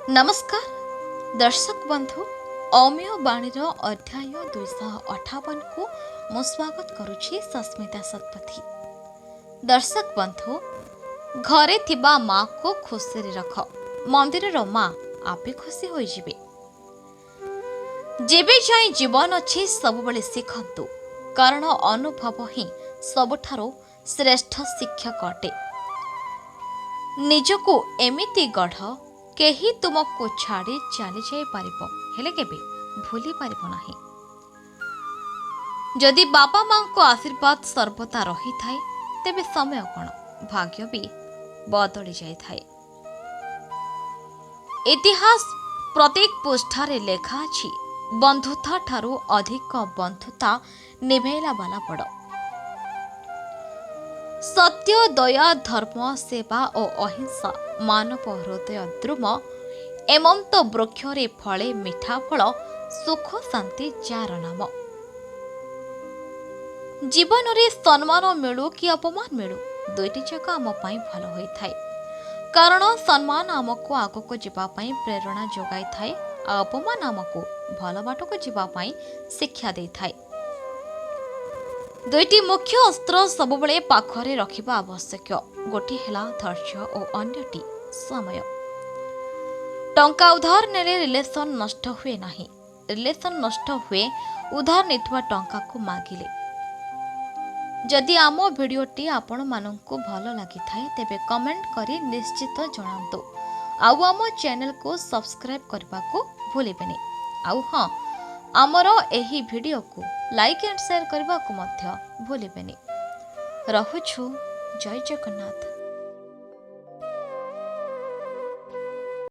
नमस्कार दर्शक बंधु अमेय बाणीर अध्याय 258 को मु स्वागत करुछि सस्मिता शतपथी। दर्शक बंधु घरे थिबा माँ को खुशी रख मंदिर माँ आपे खुशी हो जिबे। जेबे जाए जीवन अच्छी सब बड़े शिखंतु कारण अनुभव ही सबुठारो श्रेष्ठ शिक्षक अटे। निजको एमिति गढ़ केही तुमको छाड़ी चली जाई पारिबो हेले केबे भूली पारिबो नाही। जदि बापा माँ को आशीर्वाद सर्वदा रही थाए तेबे समय कौन भाग्य भी बदली जाई थाए। इतिहास प्रत्येक पृष्ठारे लेखा अछि बंधुता ठारू अधिक बंधुता निभेला वाला बड़। सत्य दया धर्म सेवा और अहिंसा मानव हृदय द्रुम एमंत वृक्षरे फले मिठा फल सुख शांति जार नाम। जीवन रे सम्मान मिलू कि अपमान मिलू दुईटी जाक आम पाई भल होई थाए कारण सम्मान आमको आगको जीवा पाई प्रेरणा जोगाई थाए आ अपमान आमको भल बाटको जीवा पाई शिक्षा दे थाए। दुईटी मुख्य अस्त्र सबुबले पाखरे रखिबा आवश्यक गोटी हेला धैर्य और अन्यटी समय। टंका उधार नेले रिलेशन नष्ट हुए नाही रिलेशन नष्ट हुए उधार नेथुआ टंका को मागिले। जदि आम भिडियोटी आपण माननकु भल लागि थाए तेबे कमेंट करी निश्चित जणांतु आउ आम चैनल को सब्सक्राइब करबा को भूलिबेनी। आउ हां आमर एही वीडियो को लाइक एंड शेयर करबा को मध्य भूलिबेनी। रहुछु जय जगन्नाथ।